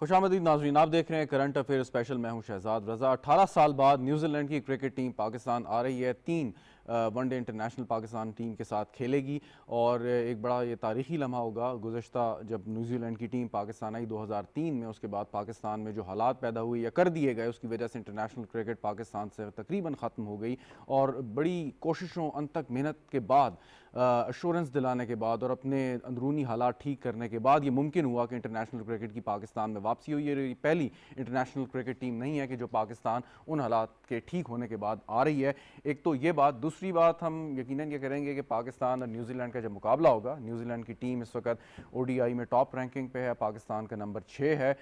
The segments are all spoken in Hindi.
खुशामदीद नाज़रीन, आप देख रहे हैं करंट अफेयर स्पेशल। मैं हूं शहजाद रज़ा। 18 साल बाद न्यूजीलैंड की क्रिकेट टीम पाकिस्तान आ रही है। 3 वनडे इंटरनेशनल पाकिस्तान टीम के साथ खेलेगी और एक बड़ा ये तारीखी लम्हा होगा। गुज़श्ता जब न्यूजीलैंड की टीम पाकिस्तान आई 2003 में, उसके बाद पाकिस्तान में जो हालात पैदा हुए या कर दिए गए, उसकी वजह से इंटरनेशनल क्रिकेट पाकिस्तान से तकरीबन ख़त्म हो गई। और बड़ी कोशिशों, अनथक मेहनत के बाद, अश्योरेंस दिलाने के बाद और अपने अंदरूनी हालात ठीक करने के बाद ये मुमकिन हुआ कि इंटरनेशनल क्रिकेट की पाकिस्तान में वापसी हुई। ये पहली इंटरनेशनल क्रिकेट टीम नहीं है कि जो पाकिस्तान उन हालात के ठीक होने के बाद आ रही है। एक तो ये बात। दूसरी बात, हम यकीनन ये करेंगे कि पाकिस्तान और न्यूजीलैंड का जब मुकाबला होगा, न्यूजीलैंड की टीम इस वक्त ओडीआई में टॉप रैंकिंग पे है, पाकिस्तान का नंबर 6 है।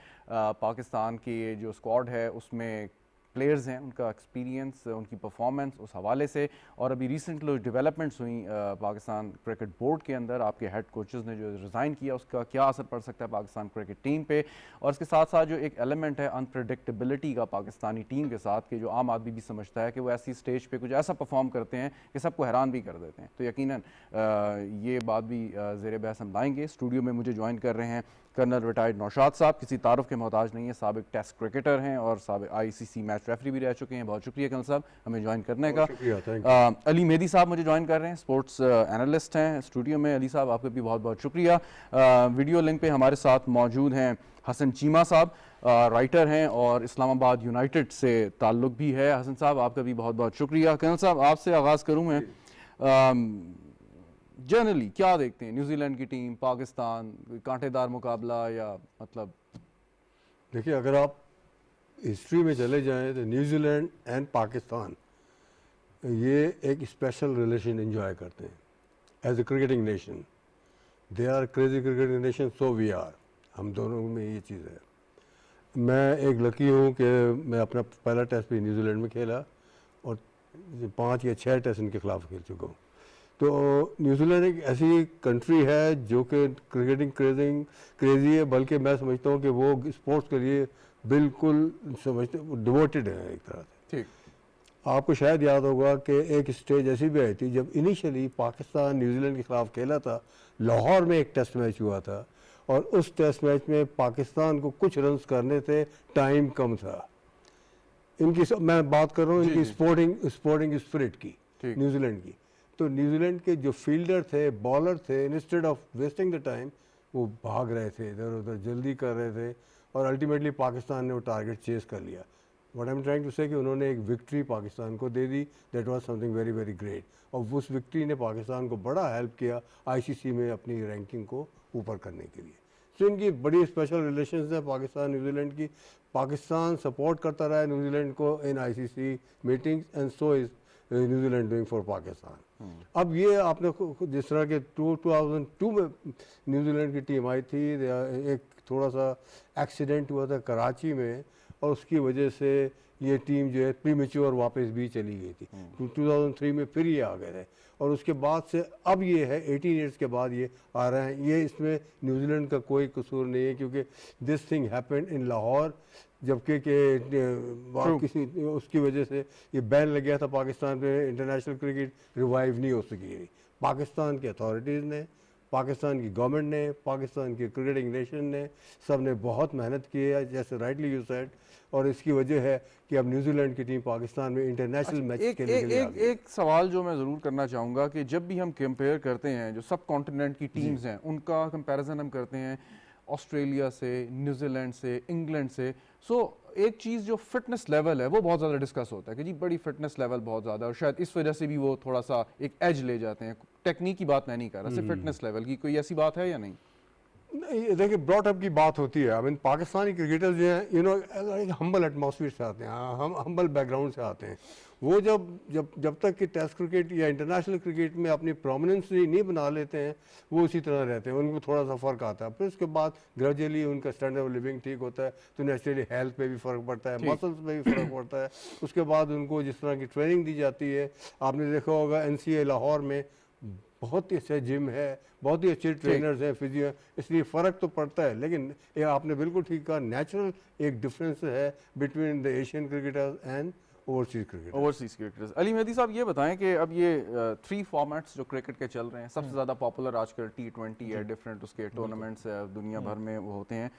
पाकिस्तान की जो स्क्वाड है उसमें प्लेयर्स हैं, उनका एक्सपीरियंस, उनकी परफॉर्मेंस उस हवाले से, और अभी रिसेंट जो डेवलपमेंट्स हुई पाकिस्तान क्रिकेट बोर्ड के अंदर, आपके हेड कोचेस ने जो रिज़ाइन किया, उसका क्या असर पड़ सकता है पाकिस्तान क्रिकेट टीम पे। और इसके साथ साथ जो एक एलिमेंट है अनप्रडिक्टेबिलिटी का पाकिस्तानी टीम के साथ, कि जो आम आदमी भी समझता है कि वो ऐसी स्टेज पे कुछ ऐसा परफॉर्म करते हैं कि सबको हैरान भी कर देते हैं। तो यकीनन ये बात भी ज़ेर बहस हम लाएंगे। स्टूडियो में मुझे ज्वाइन कर रहे हैं कर्नल रिटायर्ड नौशाद साहब, किसी तारुफ के मोहताज नहीं है, साबिक टेस्ट क्रिकेटर हैं और साबिक ICC मैच रेफरी भी रह चुके हैं। बहुत शुक्रिया कर्नल साहब हमें ज्वाइन करने का। अली मेहदी साहब मुझे ज्वाइन कर रहे हैं, स्पोर्ट्स एनालिस्ट हैं स्टूडियो में। अली साहब आपका भी बहुत बहुत शुक्रिया। वीडियो लिंक पे हमारे साथ मौजूद हैं हसन चीमा साहब, राइटर हैं और इस्लामाबाद यूनाइटेड से ताल्लुक़ भी है। हसन साहब आपका भी बहुत बहुत शुक्रिया। कर्नल साहब आपसे आगाज़ करूँ मैं, जनरली क्या देखते हैं न्यूजीलैंड की टीम, पाकिस्तान, कांटेदार मुकाबला या मतलब? देखिए, अगर आप हिस्ट्री में चले जाएं तो न्यूजीलैंड एंड पाकिस्तान ये एक स्पेशल रिलेशन एंजॉय करते हैं as a cricketing nation. They are crazy cricketing nation, so we are. हम दोनों में ये चीज़ है। मैं एक लकी हूँ कि मैं अपना पहला टेस्ट भी न्यूजीलैंड में खेला और 5 या 6 टेस्ट इनके खिलाफ खेल चुका हूँ। तो न्यूजीलैंड एक ऐसी कंट्री है जो कि क्रिकेटिंग क्रेजी है, बल्कि मैं समझता हूँ कि वो स्पोर्ट्स के लिए बिल्कुल समझते डिवोटेड है एक तरह से। ठीक, आपको शायद याद होगा कि एक स्टेज ऐसी भी आई थी जब इनिशियली पाकिस्तान न्यूजीलैंड के खिलाफ खेला था। लाहौर में एक टेस्ट मैच हुआ था और उस टेस्ट मैच में पाकिस्तान को कुछ रन्स करने थे, टाइम कम था। इनकी मैं बात कर रहा हूँ इनकी स्पोर्टिंग स्पिरिट की, न्यूजीलैंड की। तो न्यूजीलैंड के जो फील्डर थे, बॉलर थे, instead of wasting the time वो भाग रहे थे, इधर उधर जल्दी कर रहे थे और अल्टीमेटली पाकिस्तान ने वो टारगेट चेस कर लिया। What I am trying to say कि उन्होंने एक विक्ट्री पाकिस्तान को दे दी। That was something very very great. और उस विक्ट्री ने पाकिस्तान को बड़ा हेल्प किया ICC में अपनी रैंकिंग को ऊपर करने के लिए। तो इनकी बड़ी स्पेशल रिलेशंस है पाकिस्तान न्यूजीलैंड की। पाकिस्तान सपोर्ट करता रहा है न्यूजीलैंड को इन ICC meetings and so is New Zealand doing for Pakistan. अब ये आपने जिस तरह के 2002 में न्यूजीलैंड की टीम आई थी, एक थोड़ा सा एक्सीडेंट हुआ था कराची में और उसकी वजह से ये टीम जो है प्रीमेच्योर वापस भी चली गई थी। 2003 में फिर ये आ गए थे और उसके बाद से अब ये है 18 ईयर्स के बाद ये आ रहे हैं। ये इसमें न्यूजीलैंड का कोई कसूर नहीं है क्योंकि this thing happened in Lahore, जबकि किसी उसकी वजह से ये बैन लग गया था पाकिस्तान पे, इंटरनेशनल क्रिकेट रिवाइव नहीं हो सकी। पाकिस्तान की अथॉरिटीज़ ने, पाकिस्तान की गवर्नमेंट ने, पाकिस्तान की क्रिकेटिंग नेशन ने, सब ने बहुत मेहनत की है, जैसे राइटली यू सेड। और इसकी वजह है कि अब न्यूजीलैंड की टीम पाकिस्तान में इंटरनेशनल मैच खेलने के लिए आ गई। एक सवाल जो मैं ज़रूर करना चाहूँगा कि जब भी हम कंपेयर करते हैं जो सब कॉन्टिनेंट की टीम्स हैं, उनका कंपैरिजन हम करते हैं ऑस्ट्रेलिया से, न्यूजीलैंड से, इंग्लैंड से। सो एक चीज़ जो फिटनेस लेवल है वो बहुत ज़्यादा डिस्कस होता है कि जी बड़ी फिटनेस लेवल बहुत ज़्यादा, और शायद इस वजह से भी वो थोड़ा सा एक एज ले जाते हैं। टेक्निक की बात मैं नहीं कर रहा, सिर्फ फिटनेस लेवल की। कोई ऐसी बात है या नहीं? नहीं, देखिए ब्रॉट अप की बात होती है। आई मीन पाकिस्तानी क्रिकेटर्स जो हैं, यू नो, एक हम्बल एटमॉस्फेयर से आते हैं, हम हम्बल बैकग्राउंड से आते हैं। वो जब तक कि टेस्ट क्रिकेट या इंटरनेशनल क्रिकेट में अपनी प्रोमिनेंस नहीं बना लेते हैं, वो उसी तरह रहते हैं। उनको थोड़ा सा फ़र्क आता है, फिर उसके बाद ग्रेजुअली उनका स्टैंडर्ड ऑफ लिविंग ठीक होता है, तो नेचुरली हेल्थ पे भी फ़र्क पड़ता है, मसल्स पे भी फ़र्क पड़ता है। उसके बाद उनको जिस तरह की ट्रेनिंग दी जाती है, आपने देखा होगा NCA लाहौर में बहुत ही अच्छा जिम है, बहुत ही अच्छे ट्रेनर्स हैं, फिजियो हैं, इसलिए फ़र्क तो पड़ता है। लेकिन ये आपने बिल्कुल ठीक कहा, नेचुरल एक डिफरेंस है between the Asian cricketers and overseas cricketers. Ali Mehdi साहब ये बताएं कि अब ये 3 फॉर्मेट्स जो क्रिकेट के चल रहे हैं, सबसे ज़्यादा पॉपुलर आजकल T20 है, डिफरेंट उसके टूर्नामेंट्स दुनिया भर में वो होते हैं।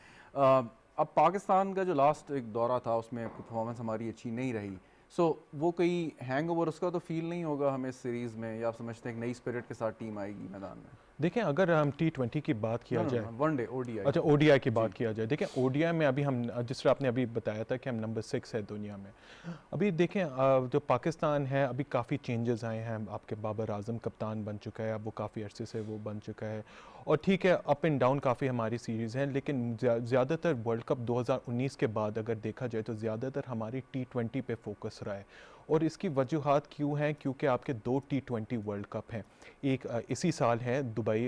अब पाकिस्तान का जो लास्ट एक दौरा था उसमें परफॉर्मेंस हमारी अच्छी नहीं रही, सो वो कोई हैंगओवर उसका तो फील नहीं होगा हमें इस सीरीज़ में, या आप समझते हैं एक नई स्पिरिट के साथ टीम आएगी मैदान में? देखें, अगर हम T20 की बात नो किया नो जाए, वनडे ओडीआई। अच्छा ओडीआई की बात जी। किया जाए, देखें ओडीआई में अभी हम, जिस तरह आपने अभी बताया था कि हम नंबर 6 है दुनिया में। अभी देखें जो पाकिस्तान है, अभी काफ़ी चेंजेस आए हैं। आपके बाबर आजम कप्तान बन चुका है, अब वो काफ़ी अरसे से वो बन चुका है। और ठीक है, अप एंड डाउन काफ़ी हमारी सीरीज़ हैं, लेकिन ज़्यादातर वर्ल्ड कप 2019 के बाद अगर देखा जाए तो ज़्यादातर हमारी T20 पे फोकस रहा है। और इसकी वजूहात क्यों हैं? क्योंकि आपके 2 T20 वर्ल्ड कप हैं। एक इसी साल है दुबई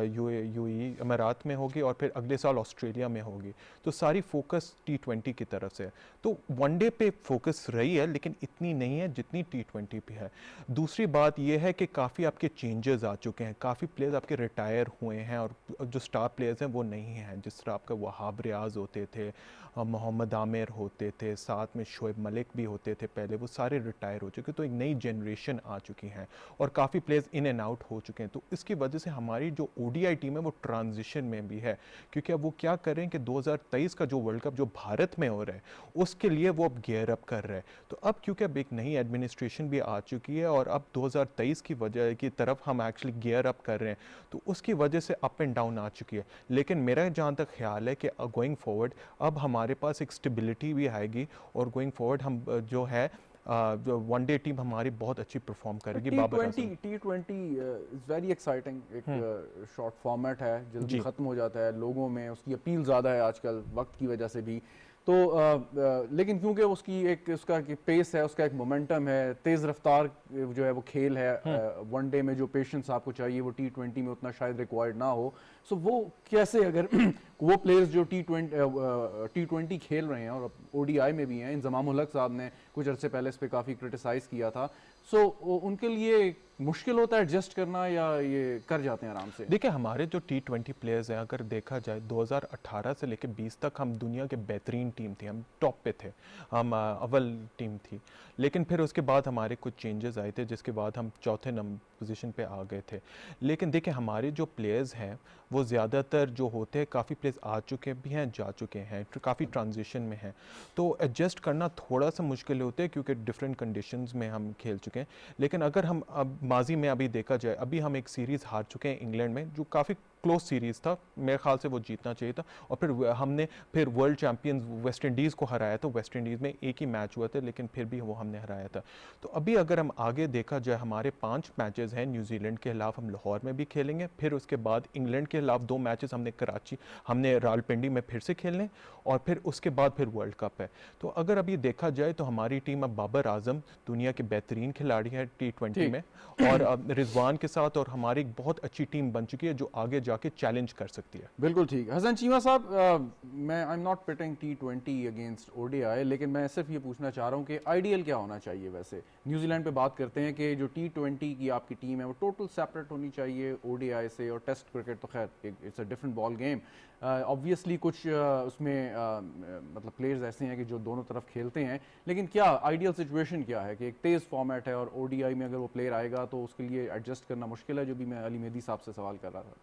यूएई अमारात में होगी, और फिर अगले साल ऑस्ट्रेलिया में होगी। तो सारी फोकस T20 की तरफ से है। तो वनडे पे फोकस रही है, लेकिन इतनी नहीं है जितनी T20 पे है। दूसरी बात यह है कि काफ़ी आपके चेंजेस आ चुके हैं, काफ़ी प्लेयर्स आपके रिटायर हुए हैं, और जो स्टार प्लेयर्स हैं वो नहीं हैं। जिस तरह आपका वहाब रियाज होते थे, मोहम्मद आमिर होते थे, साथ में शोएब मलिक भी होते थे पहले, वो सारे रिटायर हो चुके। तो एक नई जनरेशन आ चुकी हैं, और काफ़ी प्लेयर्स इन एंड आउट हो चुके हैं। तो इसकी वजह से हमारी जो ओडीआई टीम है वो ट्रांजिशन में भी है, क्योंकि अब वो क्या करें कि 2023 का जो वर्ल्ड कप जो भारत में हो रहा है उसके लिए वो अब गियर अप कर रहे हैं। तो अब क्योंकि अब एक नई एडमिनिस्ट्रेशन भी आ चुकी है, और अब 2023 की वजह की तरफ हम एक्चुअली गियर अप कर रहे हैं, तो उसकी वजह से अप एंड डाउन आ चुकी है। लेकिन मेरा जहाँ तक ख्याल है कि गोइंग फॉरवर्ड अब हमारे पास एक स्टेबिलिटी भी आएगी, और गोइंग फॉरवर्ड हम जो है जो वनडे टीम हमारी बहुत अच्छी परफॉर्म करेगी। Babar Azam T20 is very exciting, एक शॉर्ट फॉर्मेट है, जल्दी जी ख़त्म हो जाता है, लोगों में उसकी अपील ज़्यादा है आजकल वक्त की वजह से भी। तो लेकिन क्योंकि उसकी एक उसका पेस है, उसका एक मोमेंटम है, तेज़ रफ्तार जो है वो खेल है, वनडे में जो पेशेंस आपको चाहिए वो T20 में उतना शायद रिक्वायर्ड ना हो। सो वो कैसे अगर वो प्लेयर्स जो T20 खेल रहे हैं और ओडीआई में भी हैं, इंजमाम उल हक साहब ने कुछ अरसे पहले इस पर काफ़ी क्रिटिसाइज़ किया था, सो उनके लिए मुश्किल होता है एडजस्ट करना, या ये कर जाते हैं आराम से? देखिए, हमारे जो T20 प्लेयर्स हैं, अगर देखा जाए 2018 से लेकर 20 तक हम दुनिया के बेहतरीन टीम थे, हम टॉप पे थे, हम अव्वल टीम थी। लेकिन फिर उसके बाद हमारे कुछ चेंजेस आए थे, जिसके बाद हम चौथे नंबर पोजीशन पे आ गए थे। लेकिन देखिए, हमारे जो प्लेयर्स हैं वो ज़्यादातर जो होते हैं, काफ़ी प्लेयर्स आ चुके भी हैं, जा चुके हैं, काफ़ी ट्रांजिशन में हैं। तो एडजस्ट करना थोड़ा सा मुश्किल होता है, क्योंकि डिफरेंट कंडीशंस में हम खेल चुके हैं। लेकिन अगर हम अब माजी में अभी देखा जाए, अभी हम एक सीरीज़ हार चुके हैं इंग्लैंड में, जो काफ़ी क्लोज सीरीज़ था, मेरे ख्याल से वो जीतना चाहिए था। और फिर हमने फिर वर्ल्ड चैंपियंस वेस्ट इंडीज़ को हराया था। वेस्ट इंडीज़ में एक ही मैच हुआ था, लेकिन फिर भी वो हमने हराया था। तो अभी अगर हम आगे देखा जाए, हमारे 5 मैचेस हैं। न्यूजीलैंड के खिलाफ हम लाहौर में भी खेलेंगे, फिर उसके बाद इंग्लैंड के खिलाफ 2 मैचेस हमने रावलपिंडी में फिर से खेलने, और फिर उसके बाद फिर वर्ल्ड कप है। तो अगर अभी देखा जाए तो हमारी टीम अब बाबर आजम दुनिया के बेहतरीन खिलाड़ी है T20 में, और अब रिजवान के साथ, और हमारी एक बहुत अच्छी टीम बन चुकी है जो आगे जाके चैलेंज कर सकती है। बिल्कुल ठीक। हसन चीमा साहब, मैं I am not pitting T20 against ODI, लेकिन मैं सिर्फ ये पूछना चाह रहा हूँ कि आइडियल क्या होना चाहिए वैसे? न्यूजीलैंड पे बात करते हैं कि जो T20 की आपकी टीम है वो टोटल सेपरेट होनी चाहिए ओडीआई से, और टेस्ट क्रिकेट तो खैर it's a different ball game. Obviously कुछ उसमें मतलब प्लेयर्स ऐसे हैं कि जो दोनों तरफ खेलते हैं, लेकिन क्या आइडियल सिचुएशन क्या है कि एक तेज़ फॉर्मेट है और ओडीआई में अगर वो प्लेयर आएगा तो उसके लिए एडजस्ट करना मुश्किल है, जो भी मैं अली मेहदी साहब से सवाल कर रहा था?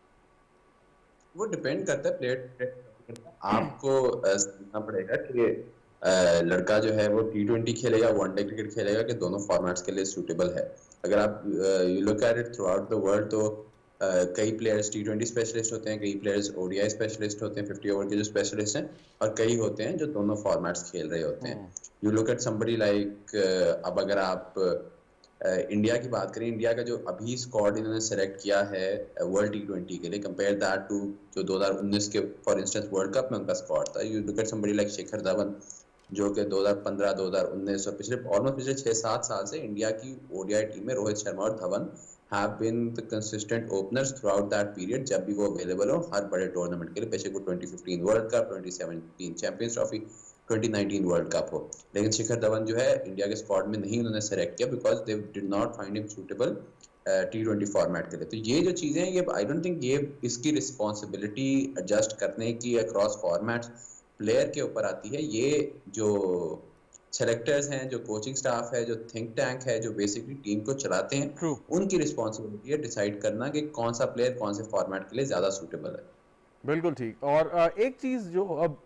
वो डिपेंड करता है प्लेयर। आपको समझना पड़ेगा कि लड़का जो है वो T20 खेलेगा, वनडे क्रिकेट खेलेगा, कि दोनों फॉर्मेट्स के लिए सूटेबल है। अगर आप you look at it through out the world, तो कई प्लेयर्स T20 स्पेशलिस्ट होते हैं, कई प्लेयर्स ओडीआई स्पेशलिस्ट होते हैं, 50 ओवर के जो स्पेशलिस्ट हैं, और कई होते हैं जो दोनों फॉर्मेट्स खेल रहे होते हैं। You look at somebody like, अब अगर आप इंडिया की बात करें, इंडिया का जो अभी स्क्वाड इन्होंने सेलेक्ट किया है वर्ल्ड T20 के लिए, कंपेयर दैट टू जो 2019 के फॉर इंस्टेंस वर्ल्ड कप में उनका स्क्वाड था। You look at somebody like Shikhar Dhawan, जो कि 2015, 2019 और पिछले 6-7 साल से इंडिया की ओडीआई टीम में रोहित शर्मा और Dhawan have been the consistent openers throughout that period, जब भी वो अवेलेबल हो हर बड़े टूर्नामेंट के लिए, बेशक वो 2015 world cup, 2017 champions trophy, 2019 world cup हो। लेकिन शिखर धवन जो है इंडिया के स्क्वाड में नहीं उन्होंने सेलेक्ट किया, because they did not find him suitable T20 format के लिए। तो ये जो चीजें हैं, ये आई डोंट थिंक ये इसकी रिस्पॉन्सिबिलिटी एडजस्ट करने की अक्रॉस फॉर्मेट्स प्लेयर के ऊपर आती है। ये जो सेलेक्टर्स हैं, जो कोचिंग स्टाफ है, जो थिंक टैंक है, जो बेसिकली टीम को चलाते हैं, True. उनकी रिस्पॉन्सिबिलिटी है डिसाइड करना कि कौन सा प्लेयर कौन से फॉर्मेट के लिए ज्यादा सूटेबल है। बिल्कुल ठीक। और एक चीज़ जो अब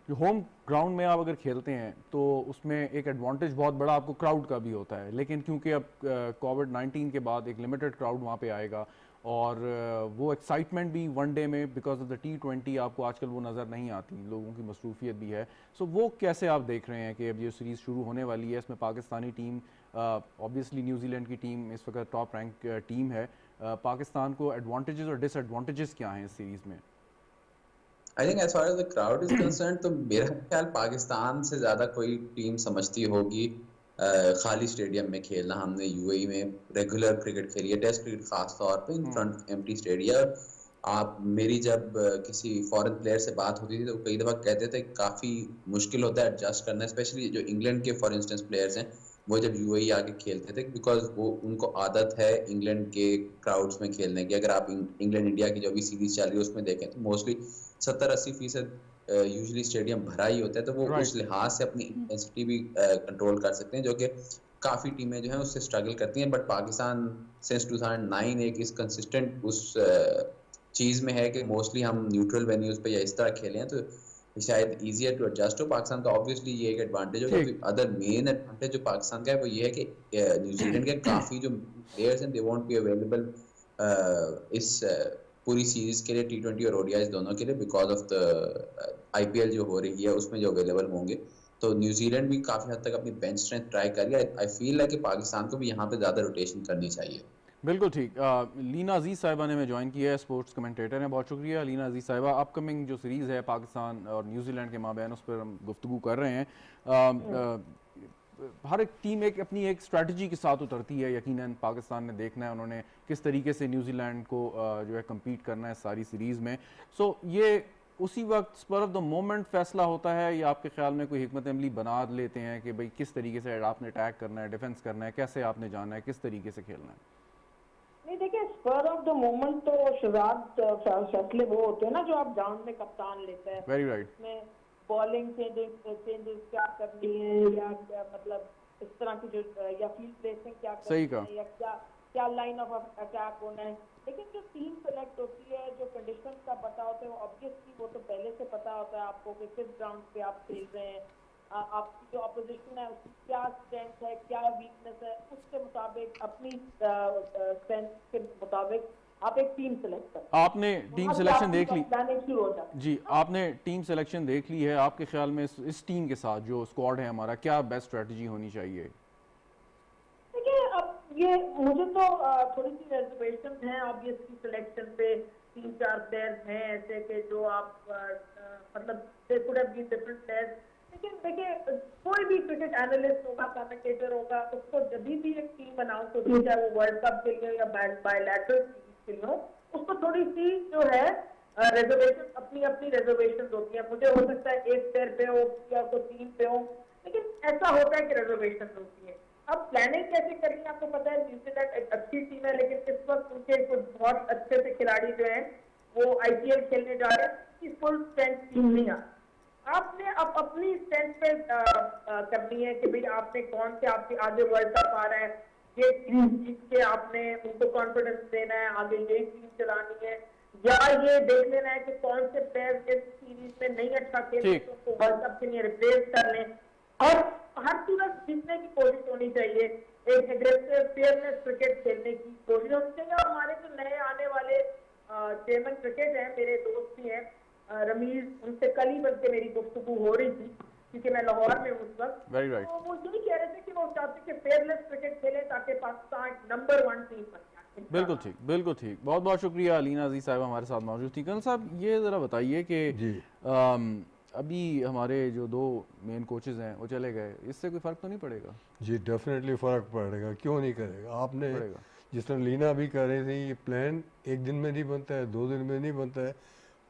जो होम ग्राउंड में आप अगर खेलते हैं तो उसमें एक एडवांटेज बहुत बड़ा आपको क्राउड का भी होता है, लेकिन क्योंकि अब कोविड-19 के बाद एक लिमिटेड क्राउड वहाँ पे आएगा और वो एक्साइटमेंट भी वनडे में बिकॉज ऑफ द T20 आपको आजकल वो नज़र नहीं आती, लोगों की मसरूफियत भी है। सो वो कैसे आप देख रहे हैं कि अब ये सीरीज़ शुरू होने वाली है, इसमें पाकिस्तानी टीम, ऑब्वियसली न्यूजीलैंड की टीम इस वक्त टॉप रैंक टीम है, पाकिस्तान को एडवांटेजेस और डिसएडवांटेजेस क्या हैं इस सीरीज़ में? I think as far as the crowd is concern, तो मेरा ख्याल पाकिस्तान से ज्यादा कोई टीम समझती होगी खाली स्टेडियम में खेलना। हमने यूएई में रेगुलर क्रिकेट खेली है, टेस्ट क्रिकेट खास तौर पे इन फ्रंट एम्प्टी स्टेडियम। आप मेरी जब किसी फॉरेन प्लेयर से बात होती थी तो कई दफा कहते थे काफी मुश्किल होता है एडजस्ट करना, स्पेशली जो इंग्लैंड के फॉर इंस्टेंस प्लेयर्स हैं, वो जब यूएई आके खेलते थे, बिकॉज वो उनको आदत है इंग्लैंड के क्राउड्स में खेलने की। अगर आप इंग्लैंड इंडिया की जो भी सीरीज चल रही है उसमें देखें तो मोस्टली 70-80% यूजुअली स्टेडियम भरा ही होता है, तो वो उस लिहाज से अपनी इंटेंसिटी भी कंट्रोल कर सकते हैं, जो कि काफ़ी टीमें जो हैं उससे स्ट्रगल करती हैं। बट पाकिस्तान सिंस 2009 एक इस कंसिस्टेंट उस चीज़ में है कि मोस्टली हम न्यूट्रल वेन्यूज़ पे या इस तरह खेले हैं, तो शायद ईजियर टू एडजस्ट हो पाकिस्तान का। ऑब्वियसली ये एक एडवांटेज होगा। अदर मेन एडवांटेज जो पाकिस्तान का है वो ये है कि न्यूजीलैंड के काफ़ी जो प्लेयर्स हैं दे वोंट बी अवेलेबल इस पूरी सीरीज के लिए, T20 और ODIs दोनों के लिए, बिकॉज ऑफ द IPL जो हो रही है उसमें जो अवेलेबल होंगे। तो न्यूजीलैंड भी काफ़ी हद तक अपनी बेंच स्ट्रेंथ ट्राई कर रही है। आई फील है कि पाकिस्तान को भी यहाँ पे ज़्यादा रोटेशन करनी चाहिए। बिल्कुल ठीक। लीना अजीज़ साहिबा ने हमें ज्वाइन किया है, स्पोर्ट्स कमेंटेटर हैं। बहुत शुक्रिया लीना अजीज़ साहिबा। अपकमिंग जो सीरीज़ है पाकिस्तान और न्यूजीलैंड के माबैन उस पर हम गुफ्तगू कर रहे हैं। हर एक टीम अपनी एक स्ट्रेटजी के साथ उतरती है, यकीनन पाकिस्तान ने देखना है उन्होंने किस तरीके से न्यूजीलैंड को जो है कम्पीट करना है सारी सीरीज़ में। सो ये उसी वक्त स्पर ऑफ द मोमेंट फैसला होता है या आपके ख्याल में कोई हिकमत अमली बना लेते हैं कि भाई किस तरीके से आपने अटैक करना है, डिफेंस करना है, कैसे आपने जाना है, किस तरीके से खेलना है? नहीं देखिए, स्पर ऑफ द मोमेंट तो शहजाद फैसले वो होते हैं ना जो आप ग्राउंड में कप्तान लेता है। Very right. उसमें बॉलिंग चेंजेस क्या करनी है, या क्या मतलब इस तरह की जो या फील्ड प्लेसिंग क्या करनी है, या क्या क्या लाइन ऑफ अटैक होना है। लेकिन जो टीम सेलेक्ट होती है, जो कंडीशंस का पता होता है, वो ऑब्वियसली वो तो पहले से पता होता है आपको कि किस ग्राउंड पे आप खेल रहे हैं, आपकी जो अपोजिशन है उसकी क्या स्ट्रेंथ है, क्या वीकनेस है, उसके मुताबिक अपनी स्ट्रेंथ के मुताबिक आप एक टीम सेलेक्ट करते हैं। आपने टीम सिलेक्शन देख ली शुरू हो जाता है जी, आपने टीम सिलेक्शन देख ली है। आपके ख्याल में इस टीम के साथ जो स्क्वाड है हमारा, क्या बेस्ट स्ट्रेटजी होनी चाहिए? देखिए, अब ये मुझे तो थोड़ी सी रिजर्वेशन है ऑब्वियसली सिलेक्शन पे। 3-4 प्लेयर्स हैं ऐसे के जो आप मतलब they could have been different players. लेकिन देखिए, कोई भी क्रिकेट एनालिस्ट होगा, कमेंटेटर होगा, उसको जब भी एक टीम अनाउंस होती है, चाहे वो वर्ल्ड कप के लिए या बायलैटरल सीरीज के लिए हो, उसको थोड़ी सी जो है रिजर्वेशन, अपनी अपनी रिजर्वेशन होती है। मुझे हो सकता है एक प्लेयर पे हो या कोई टीम पे हो, लेकिन ऐसा होता है कि रिजर्वेशन होती है। अब प्लानिंग कैसे करनी है आपको पता है। न्यूजीलैंड एक अच्छी टीम है, लेकिन इस वक्त उनके कुछ बहुत अच्छे से खिलाड़ी जो हैं वो IPL खेलने जा रहे हैं, उसकी फुल स्ट्रेंथ टीम नहीं आ। आपने अब अपनी स्ट्रेंथ पे करनी है कि भाई आपने कौन से, आपके आगे वर्ल्ड कप आ रहा है, ये सीरीज जीत के आपने उनको कॉन्फिडेंस देना है, आगे ये टीम चलानी है, या ये देख लेना है कि कौन से प्लेयर इस सीरीज में नहीं अच्छा खेले तो उनको वर्ल्ड कप के लिए रिप्लेस कर लें। और हर सूरत जीतने की कोशिश होनी चाहिए, एक एग्रेसिव फेयरनेस क्रिकेट खेलने की कोशिश होनी चाहिए। और हमारे जो नए आने वाले चेयरमैन क्रिकेट हैं, मेरे दोस्त भी हैं रमीज, उनसे कल ही बल्कि मेरी गुफ्तगू हो रही थी क्योंकि मैं लाहौर में उस वक्त। Very right. तो वो यही कह रहे थे कि वो चाहते कि फेयरलेस क्रिकेट खेले ताकि पाकिस्तान नंबर 1 टीम बन जाए। बिल्कुल ठीक, बिल्कुल ठीक। बहुत बहुत शुक्रिया। लीना अजीज साहब हमारे साथ मौजूद थी। कर्नल साहब, ये ज़रा बताइए कि अभी हमारे जो 2 मेन कोचेज़ हैं वो चले गए, इससे कोई फ़र्क तो नहीं पड़ेगा? जी डेफिनेटली फ़र्क पड़ेगा, क्यों नहीं करेगा। आपने जिस तरह लीना भी कर रही थी, ये प्लान एक दिन में नहीं बनता है, 2 दिन में नहीं बनता है।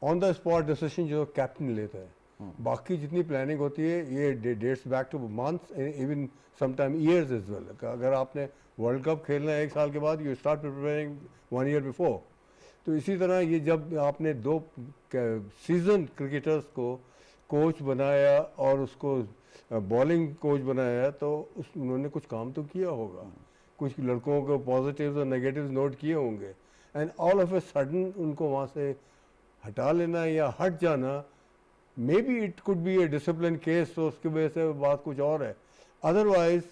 ऑन द स्पॉट डिसीजन जो कैप्टन लेता है। बाकी जितनी प्लानिंग होती है ये dates back to months, even sometime years as well. अगर आपने वर्ल्ड कप खेलना है 1 साल के बाद, you start preparing 1 year before. तो इसी तरह ये जब आपने 2 सीजन क्रिकेटर्स को कोच बनाया और उसको बॉलिंग कोच बनाया, तो उन्होंने कुछ काम तो किया होगा, कुछ लड़कों को पॉजिटिव्स और नेगेटिव्स नोट किए होंगे। And all of a sudden उनको वहाँ से हटा लेना या हट जाना, may be it could be A discipline case, तो उसकी वजह से बात कुछ और है। अदरवाइज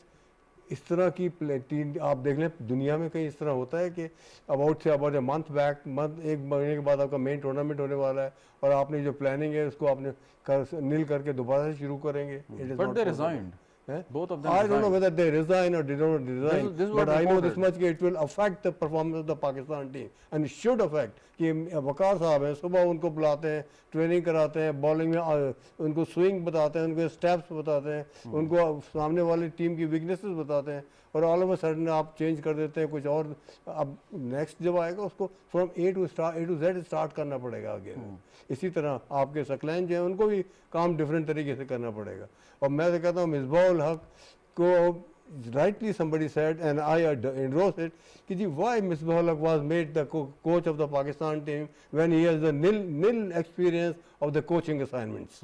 इस तरह की टीम आप देख लें दुनिया में कहीं इस तरह होता है कि अबाउट ए मंथ बैक, एक महीने के बाद आपका मेन टूर्नामेंट होने वाला है और आपने जो प्लानिंग है उसको आपने नील करके दोबारा से शुरू करेंगे। But they resigned, both of them I don't know resigned. whether they resign or they don't resign, this is but what I know this reported. much कि it will affect the performance of the Pakistan team and it should affect। कि वकार साहब हैं, सुबह उनको बुलाते हैं, ट्रेनिंग कराते हैं, बॉलिंग में उनको स्विंग बताते हैं, उनको स्टेप्स बताते हैं, उनको सामने वाली टीम की वीकनेसेस बताते हैं, और ऑल ऑफ अ सडन आप चेंज कर देते हैं कुछ और। अब नेक्स्ट जब आएगा उसको from A to Z start करना पड़ेगा आगे। इसी तरह आपके सकलैन जो हैं उनको भी काम डिफरेंट तरीके से करना पड़ेगा। और मैं तो कहता हूँ मिसबाह उल हक को rightly somebody said and I endorse it कि जी why Misbah ul Haq was made the coach of the Pakistan team when he has the nil experience of the coaching assignments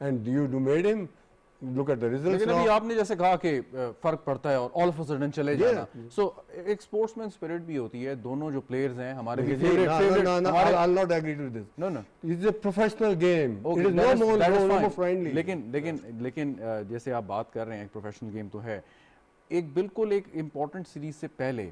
and you made him look at the results लेकिन now। अभी आपने जैसे कहा कि फर्क पड़ता है और ऑल ऑफ अ सडन चले जाना, सो एक स्पोर्ट्समैन स्पिरिट भी होती है। दोनों जो प्लेयर्स हैं हमारे भी I'll not agree to this। No no It's a professional game। Okay, It is that no is more fine. friendly। लेकिन जैसे आप बात कर रहे हैं एक प्रोफेशनल गेम तो है, एक बिल्कुल एक इम्पॉर्टेंट सीरीज से पहले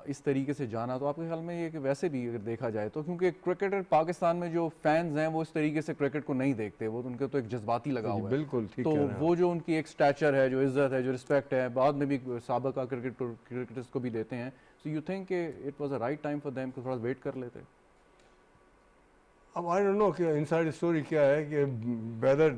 इस तरीके से जाना, तो आपके ख्याल में ये कि वैसे भी अगर देखा जाए तो, क्योंकि क्रिकेटर पाकिस्तान में जो फैंस हैं वो इस तरीके से क्रिकेट को नहीं देखते, वो उनके तो एक जज्बाती लगा हुआ है। बिल्कुल ठीक तो कह रहे हैं वो जो उनकी एक स्टैचर है, जो इज्जत है, जो रिस्पेक्ट है, बाद में भी साबिका क्रिकेटर्स को भी देते हैं। So you think it was a right time for them कि थोड़ा वेट कर लेते? अब आई डोंट नो कि इनसाइड स्टोरी क्या है कि whether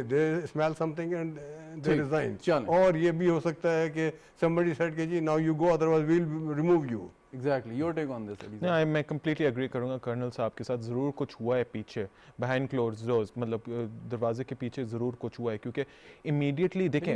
they smell something and they resign, और ये भी हो सकता है कि somebody said कि जी now you go otherwise we'll remove you। Exactly, your take on this? नहीं, मैं कम्प्लीटली एग्री करूंगा कर्नल साहब के साथ। ज़रूर कुछ हुआ है पीछे, बिहाइंड क्लोज डोर्स, मतलब दरवाजे के पीछे ज़रूर कुछ हुआ है, क्योंकि इमीडिएटली देखें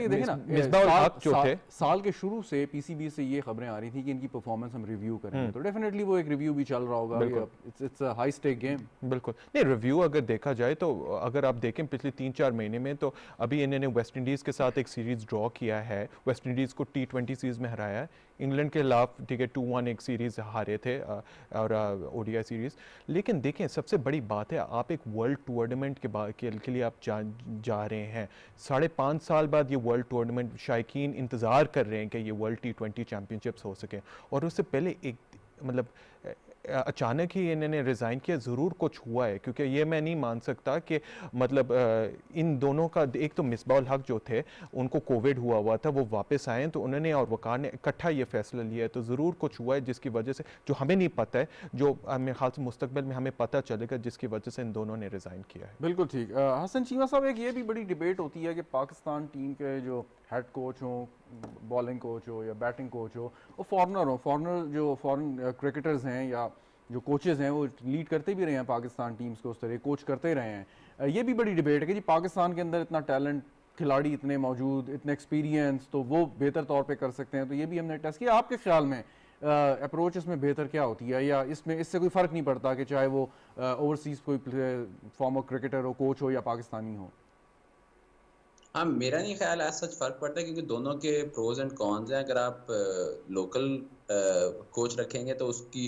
मिसबाह उल हक जो थे, साल के शुरू से पीसीबी से ये खबरें आ रही थी कि इनकी परफॉर्मेंस हम रिव्यू करेंगे, तो डेफिनेटली वो एक रिव्यू भी चल रहा होगा। It's a high stake game. बिल्कुल नहीं, रिव्यू अगर देखा जाए तो अगर आप देखें पिछले 3-4 महीने में, तो अभी इन्होंने वेस्ट इंडीज़ के साथ एक सीरीज़ ड्रॉ किया है, वेस्ट इंडीज़ को T20 सीरीज़ में हराया है, इंग्लैंड के खिलाफ ठीक है 2-1 एक सीरीज़ हारे थे और ओडीआई सीरीज़। लेकिन देखें सबसे बड़ी बात है, आप एक वर्ल्ड टूर्नामेंट के लिए आप जा रहे हैं, 5.5 साल बाद ये वर्ल्ड टूर्नामेंट शायकीन इंतज़ार कर रहे हैं कि ये वर्ल्ड T20 चैम्पियनशिप्स हो सके, और उससे पहले एक मतलब अचानक ही इन्होंने रिज़ाइन किया। ज़रूर कुछ हुआ है, क्योंकि ये मैं नहीं मान सकता कि मतलब इन दोनों का, एक तो मिसबाह उल हक जो थे उनको कोविड हुआ था, वो वापस आए तो उन्होंने और वकार ने इकट्ठा ये फैसला लिया है, तो ज़रूर कुछ हुआ है जिसकी वजह से, जो हमें नहीं पता है, जो मेरे ख्याल से मुस्तकबिल में हमें पता चलेगा, जिसकी वजह से इन दोनों ने रिज़ाइन किया है। बिल्कुल ठीक। हसन चीमा साहब, एक ये भी बड़ी डिबेट होती है कि पाकिस्तान टीम के जो हेड कोच हो, बॉलिंग कोच हो या बैटिंग कोच हो, वो फॉरनर जो फॉरेन क्रिकेटर्स हैं या जो कोचेज़ हैं वो लीड करते भी रहे हैं पाकिस्तान टीम्स को, उस तरह कोच करते रहे हैं। ये भी बड़ी डिबेट है कि जी पाकिस्तान के अंदर इतना टैलेंट, खिलाड़ी इतने मौजूद, इतने एक्सपीरियंस, तो वो बेहतर तौर पे कर सकते हैं, तो ये भी हमने टेस्ट किया। आपके ख्याल में अप्रोच इसमें बेहतर क्या होती है, या इसमें इससे कोई फ़र्क नहीं पड़ता कि चाहे वो ओवरसीज़ कोई फॉर्मर क्रिकेटर हो, कोच हो या पाकिस्तानी हो? हाँ, मेरा नहीं ख्याल है सच फर्क पड़ता है, क्योंकि दोनों के प्रोज एंड कॉन्स हैं। अगर आप लोकल कोच रखेंगे तो उसकी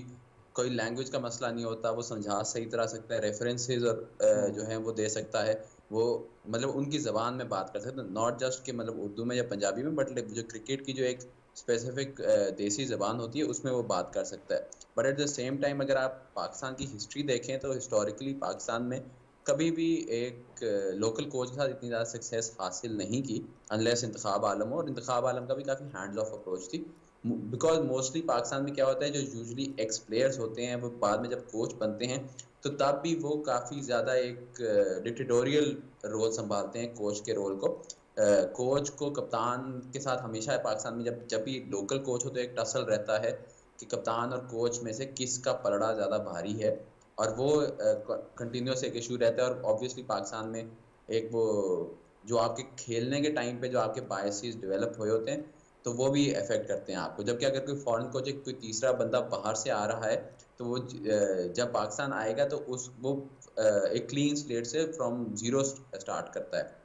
कोई लैंग्वेज का मसला नहीं होता, वो समझा सही तरह सकता है, रेफरेंसेस और जो हैं वो दे सकता है, वो मतलब उनकी ज़बान में बात कर सकते हैं, नॉट जस्ट कि मतलब उर्दू में या पंजाबी में, बट जो क्रिकेट की जो एक स्पेसिफिक देसी ज़बान होती है उसमें वो बात कर सकता है। But at the same time अगर आप पाकिस्तान की हिस्ट्री देखें तो हिस्टोरिकली पाकिस्तान में कभी भी एक लोकल कोच के साथ इतनी ज़्यादा सक्सेस हासिल नहीं की, अनलेस इंतखाब आलम हो, और इंतखाब आलम का भी काफ़ी हैंड्स ऑफ अप्रोच थी, बिकॉज मोस्टली पाकिस्तान में क्या होता है, जो यूजुअली एक्स प्लेयर्स होते हैं वो बाद में जब कोच बनते हैं तो तब भी वो काफ़ी ज़्यादा एक डिक्टेटोरियल रोल संभालते हैं, कोच के रोल को। कोच को कप्तान के साथ हमेशा पाकिस्तान में जब भी लोकल कोच हो तो एक टसल रहता है कि कप्तान और कोच में से किसका पलड़ा ज़्यादा भारी है, और वो कंटिन्यूस एक इशू रहता है। और ऑब्वियसली पाकिस्तान में एक वो जो आपके खेलने के टाइम पे जो आपके बायसेस डेवलप हुए होते हैं तो वो भी अफेक्ट करते हैं आपको। जबकि अगर कोई फॉरेन कोच, कोई तीसरा बंदा बाहर से आ रहा है तो वो जब पाकिस्तान आएगा तो वो एक क्लीन स्लेट से फ्रॉम जीरो स्टार्ट करता है।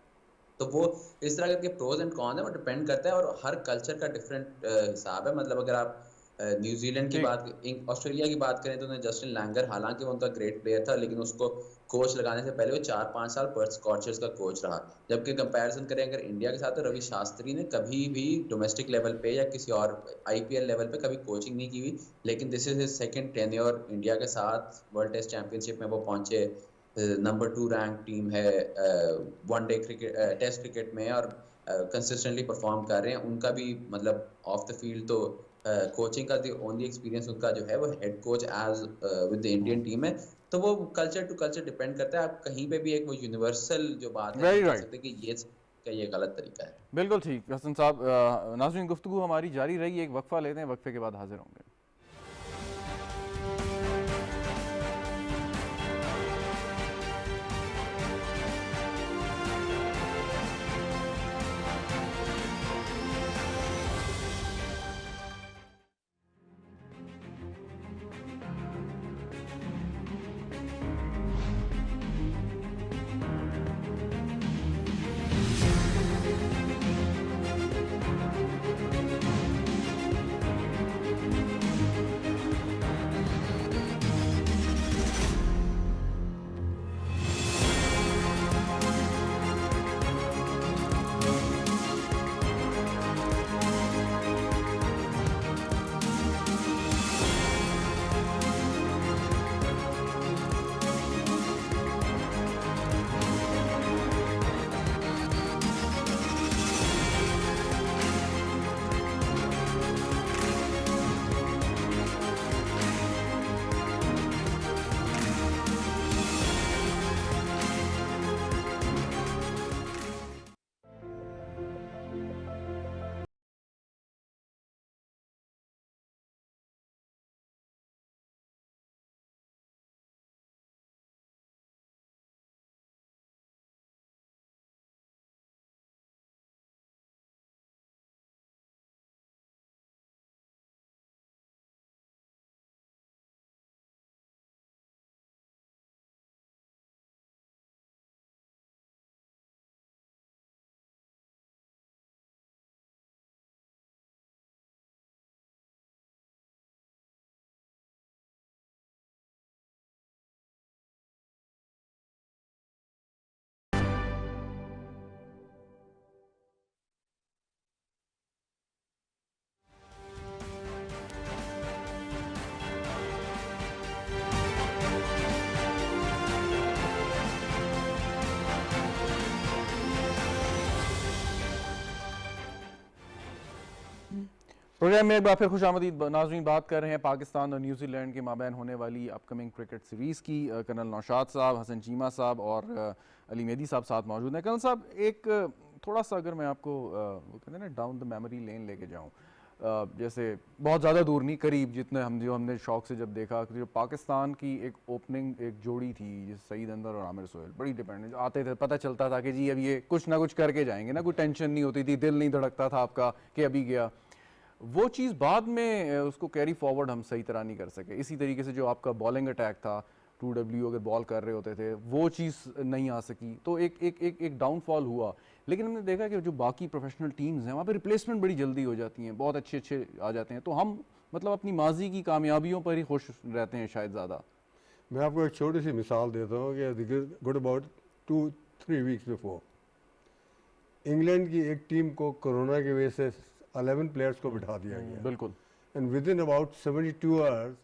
तो वो इस तरह के प्रोज एंड कॉन्स है, वो डिपेंड करता है, और हर कल्चर का डिफरेंट हिसाब है। मतलब अगर आप न्यूजीलैंड की ठीक। बात, ऑस्ट्रेलिया की बात करें तो उन्हें जस्टिन लैंगर, हालांकि वो उनका ग्रेट प्लेयर था, लेकिन उसको कोच लगाने से पहले वो 4-5 साल पर्थ स्कॉचर्स का कोच रहा। जबकि कंपैरिजन करें अगर इंडिया के साथ, तो रवि शास्त्री ने कभी भी डोमेस्टिक लेवल पे या किसी और आईपीएल लेवल पे कभी कोचिंग नहीं की हुई, लेकिन this is his second tenure India के साथ। वर्ल्ड टेस्ट चैंपियनशिप में वो पहुंचे, नंबर 2 रैंक टीम है वनडे क्रिकेट टेस्ट क्रिकेट में, और कंसिस्टेंटली परफॉर्म कर रहे हैं। उनका भी मतलब ऑफ द फील्ड तो कोचिंग का ओनली एक्सपीरियंस उनका जो है वो head coach as with the Indian team है। तो वो कल्चर टू कल्चर डिपेंड करता है। आप कहीं पे भी एक वो यूनिवर्सल जो बात है वेरी नहीं कह राइट। सकते कि ये गलत तरीका है। बिल्कुल ठीक हसन साहब। नाज़रीन, गुफ्तगू हमारी जारी रही, एक वक्फा लेते हैं, वक्फे के बाद हाजिर होंगे। प्रोग्राम में एक बार फिर खुशामदीद नाज़रीन। बात कर रहे हैं पाकिस्तान और न्यूजीलैंड के माबैन होने वाली अपकमिंग क्रिकेट सीरीज़ की। कर्नल नौशाद साहब, हसन चीमा साहब और अली मेहदी साहब साथ मौजूद हैं। कर्नल साहब, एक थोड़ा सा अगर मैं आपको वो कहते हैं ना डाउन द मेमोरी लेन लेके जाऊँ, जैसे बहुत ज़्यादा दूर नहीं, करीब जितने हमने शौक से जब देखा कि जो पाकिस्तान की एक ओपनिंग एक जोड़ी थी, जिस सईद अंदर और आमिर सोहेल, बड़ी डिपेंडेंट आते थे, पता चलता था कि जी अब ये कुछ ना कुछ करके जाएंगे ना, कोई टेंशन नहीं होती थी, दिल नहीं धड़कता था आपका कि अभी गया। वो चीज़ बाद में उसको कैरी फॉरवर्ड हम सही तरह नहीं कर सके। इसी तरीके से जो आपका बॉलिंग अटैक था, 2W अगर बॉल कर रहे होते थे, वो चीज़ नहीं आ सकी, तो एक डाउनफॉल हुआ। लेकिन हमने देखा कि जो बाकी प्रोफेशनल टीम्स हैं वहाँ पे रिप्लेसमेंट बड़ी जल्दी हो जाती हैं, बहुत अच्छे अच्छे आ जाते हैं। तो हम मतलब अपनी माजी की कामयाबियों पर ही खुश रहते हैं शायद ज़्यादा। मैं आपको एक छोटी सी मिसाल देता हूँ कि good about 2-3 weeks before England की एक टीम को कोरोना की वजह से 11 प्लेयर्स को बिठा दिया गया, बिल्कुल। And with in about 72 hours